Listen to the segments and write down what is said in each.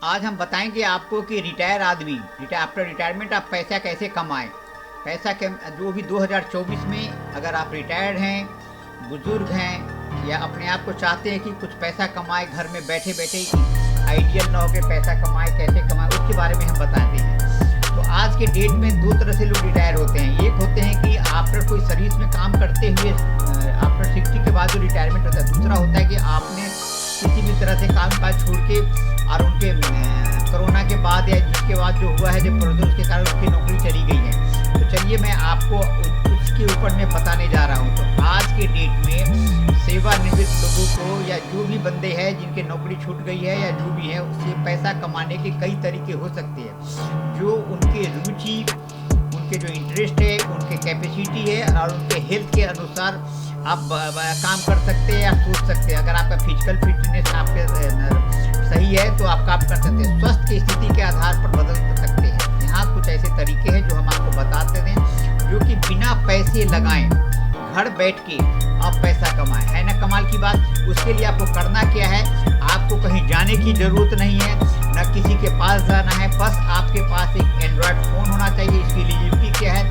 आज हम बताएंगे आपको कि रिटायर आदमी आफ्टर रिटायरमेंट आप पैसा कैसे कमाएं। पैसा के जो भी 2024 में अगर आप रिटायर्ड हैं, बुजुर्ग हैं या अपने आप को चाहते हैं कि कुछ पैसा कमाएं, घर में बैठे बैठे आइडियल ना हो के पैसा कमाएं, कैसे कमाएं, उसके बारे में हम बताते हैं। तो आज के डेट में दो तरह से लोग रिटायर होते हैं। एक होते हैं कि आफ्टर कोई सर्विस में काम करते हुए आफ्टर 60 के बाद जो रिटायरमेंट होता है। दूसरा होता है कि आपने किसी भी तरह से काम काज छोड़ के और उनके कोरोना के बाद या जिसके बाद जो हुआ है, जब प्रोड्यूस के कारण उसकी नौकरी चली गई है। तो चलिए मैं आपको उसके ऊपर में बताने जा रहा हूँ। तो आज के डेट में सेवानिवृत्त लोगों को या जो भी बंदे हैं जिनकी नौकरी छूट गई है या जो भी है, उससे पैसा कमाने के कई तरीके हो सकते हैं। जो उनके रुचि, उनके जो इंटरेस्ट है, उनके कैपेसिटी है और उनके हेल्थ के अनुसार आप काम कर सकते हैं या सोच सकते हैं। अगर आपका फिजिकल फिटनेस आपके सही है तो आप काम कर सकते हैं। स्वास्थ्य की स्थिति के आधार पर बदल सकते हैं। यहाँ कुछ ऐसे तरीके हैं जो हम आपको बताते हैं, जो कि बिना पैसे लगाएं घर बैठ के आप पैसा कमाएं। है ना कमाल की बात। उसके लिए आपको करना क्या है, आपको कहीं जाने की ज़रूरत नहीं है, न किसी के पास जाना है। बस आपके पास एक एंड्रॉयड फ़ोन होना चाहिए। इसकी एलिजिबिलिटी क्या है,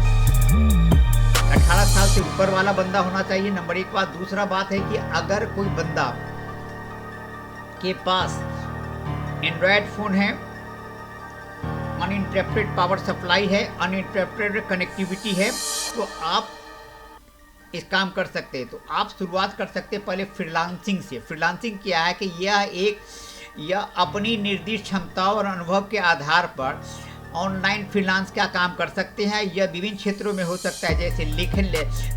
18 साल से ऊपर वाला बंदा होना चाहिए, नंबर एक बात। दूसरा बात है कि अगर कोई बंदा के पास एंड्रॉयड फ़ोन है, अनइंटरप्टेड पावर सप्लाई है, अनइंटरप्टेड कनेक्टिविटी है, तो आप इस काम कर सकते हैं। तो आप शुरुआत कर सकते हैं पहले फ्रीलांसिंग से। फ्रीलांसिंग क्या है कि यह अपनी निर्दिष्ट क्षमताओं और अनुभव के आधार पर ऑनलाइन फ्रीलांस का काम कर सकते हैं। यह विभिन्न क्षेत्रों में हो सकता है, जैसे लेखन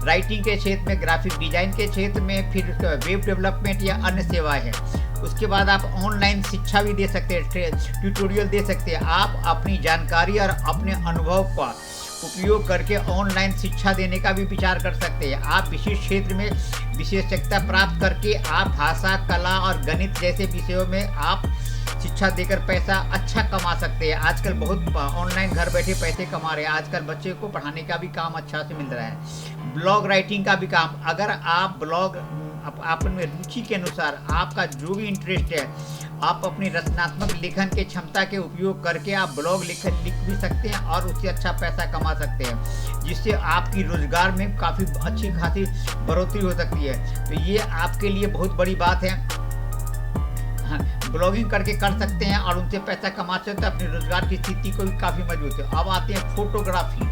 राइटिंग के क्षेत्र में, ग्राफिक डिजाइन के क्षेत्र में, फिर वेब डेवलपमेंट या अन्य सेवाएं हैं। उसके बाद आप ऑनलाइन शिक्षा भी दे सकते हैं, ट्यूटोरियल दे सकते हैं। आप अपनी जानकारी और अपने अनुभव का उपयोग करके ऑनलाइन शिक्षा देने का भी विचार कर सकते हैं। आप विशिष्ट क्षेत्र में विशेषज्ञता प्राप्त करके आप भाषा, कला और गणित जैसे विषयों में आप शिक्षा देकर पैसा अच्छा कमा सकते हैं। आजकल बहुत ऑनलाइन घर बैठे पैसे कमा रहे हैं। आजकल बच्चे को पढ़ाने का भी काम अच्छा से मिल रहा है। ब्लॉग राइटिंग का भी काम, अगर आप ब्लॉग अपने रुचि के अनुसार आपका जो भी इंटरेस्ट है, आप अपनी रचनात्मक लेखन के क्षमता के उपयोग करके आप ब्लॉग लिख भी सकते हैं और उससे अच्छा पैसा कमा सकते हैं, जिससे आपकी रोजगार में काफ़ी अच्छी खासी बढ़ोतरी हो सकती है। तो ये आपके लिए बहुत बड़ी बात है। ब्लॉगिंग करके कर सकते हैं और उनसे पैसा कमा सकते हैं, अपने रोजगार की स्थिति को भी काफ़ी मजबूत है। अब आते हैं फोटोग्राफी।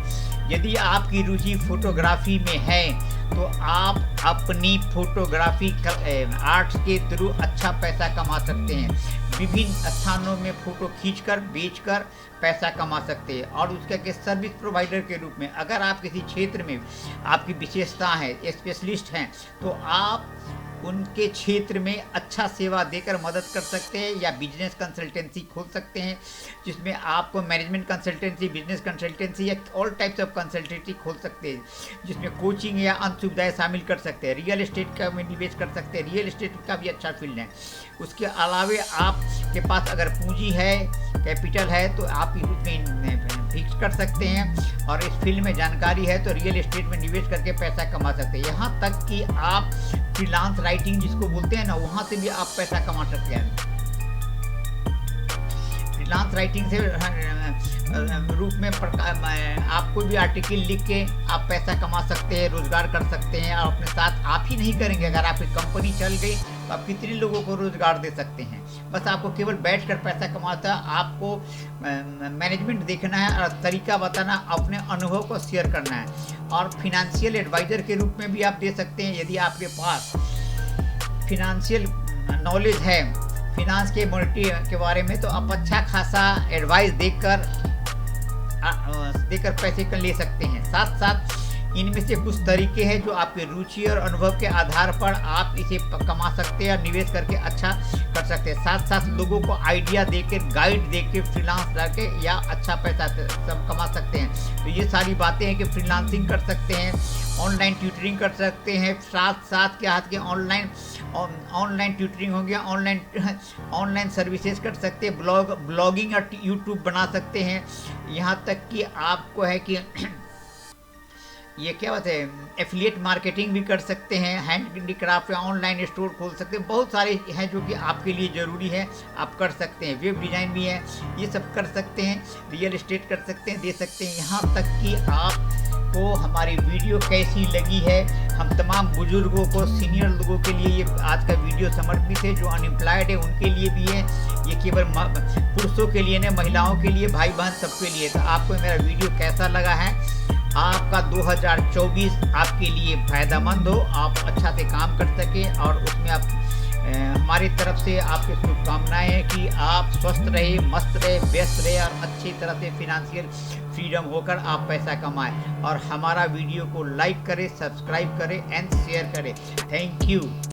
यदि आपकी रुचि फोटोग्राफी में है तो आप अपनी फोटोग्राफी आर्ट्स के थ्रू अच्छा पैसा कमा सकते हैं। विभिन्न स्थानों में फ़ोटो खींचकर बेचकर पैसा कमा सकते हैं। और उसके के सर्विस प्रोवाइडर के रूप में, अगर आप किसी क्षेत्र में आपकी विशेषता है, स्पेशलिस्ट हैं, तो आप उनके क्षेत्र में अच्छा सेवा देकर मदद कर सकते हैं। या बिजनेस कंसल्टेंसी खोल सकते हैं, जिसमें आपको मैनेजमेंट कंसल्टेंसी, बिजनेस कंसल्टेंसी या ऑल टाइप्स ऑफ कंसल्टेंसी खोल सकते हैं, जिसमें कोचिंग या अन्य सुविधाएँ शामिल कर सकते हैं। रियल एस्टेट का में निवेश कर सकते हैं। रियल एस्टेट का भी अच्छा फील्ड है। उसके अलावे आपके पास अगर पूंजी है, कैपिटल है, तो आप इसमें फिक्स कर सकते हैं और इस फील्ड में जानकारी है तो रियल एस्टेट में निवेश करके पैसा कमा सकते हैं। यहाँ तक कि आप फ्रीलांस राइटिंग जिसको बोलते हैं ना, वहाँ से भी आप पैसा कमा सकते हैं। फ्रीलांस राइटिंग से रूप में आप कोई भी आर्टिकल लिख के आप पैसा कमा सकते हैं, रोजगार कर सकते हैं। और अपने साथ आप ही नहीं करेंगे, अगर आपकी कंपनी चल गई तो आप कितने लोगों को रोजगार दे सकते हैं। बस आपको केवल बैठकर पैसा कमाता है। आपको मैनेजमेंट देखना है और तरीका बताना, अपने अनुभव को शेयर करना है। और फिनेंशियल एडवाइज़र के रूप में भी आप दे सकते हैं। यदि आपके पास फिनेंशियल नॉलेज है, फिनांस के मॉनिटरी के बारे में, तो आप अच्छा खासा एडवाइस देकर पैसे कर ले सकते हैं। साथ साथ इनमें से कुछ तरीके हैं जो आपके रुचि और अनुभव के आधार पर आप इसे कमा सकते हैं और निवेश करके अच्छा कर सकते हैं। साथ साथ लोगों को आइडिया देकर, गाइड देकर फ्रीलांस करके या अच्छा पैसा सब कमा सकते हैं। तो ये सारी बातें हैं कि फ्रीलांसिंग कर सकते हैं, ऑनलाइन ट्यूटरिंग कर सकते हैं, साथ साथ क्या हाथ के ऑनलाइन ट्यूटरिंग हो गया, ऑनलाइन सर्विसेज कर सकते हैं, ब्लॉगिंग और यूट्यूब बना सकते हैं। यहाँ तक कि आपको है कि ये क्या बात है, एफिलिएट मार्केटिंग भी कर सकते हैं, हैंडीक्राफ्ट या ऑनलाइन स्टोर खोल सकते हैं, बहुत सारे हैं जो कि आपके लिए ज़रूरी है, आप कर सकते हैं। वेब डिज़ाइन भी है, ये सब कर सकते हैं, रियल एस्टेट कर सकते हैं, दे सकते हैं। यहाँ तक कि आपको हमारी वीडियो कैसी लगी है, हम तमाम बुजुर्गों को, सीनियर लोगों के लिए ये आज का वीडियो समर्पित है। जो अनएम्प्लॉयड है उनके लिए भी है, ये केवल पुरुषों के लिए नहीं, महिलाओं के लिए, भाई बहन सबके लिए। तो आपको मेरा वीडियो कैसा लगा है, आपका 2024 आपके लिए फ़ायदेमंद हो, आप अच्छा से काम कर सकें, और उसमें आप हमारी तरफ से आपकी शुभकामनाएं हैं कि आप स्वस्थ रहे, मस्त रहे, व्यस्त रहे और अच्छी तरह से फिनेंशियल फ्रीडम होकर आप पैसा कमाएं। और हमारा वीडियो को लाइक करें, सब्सक्राइब करें एंड शेयर करें। Thank you.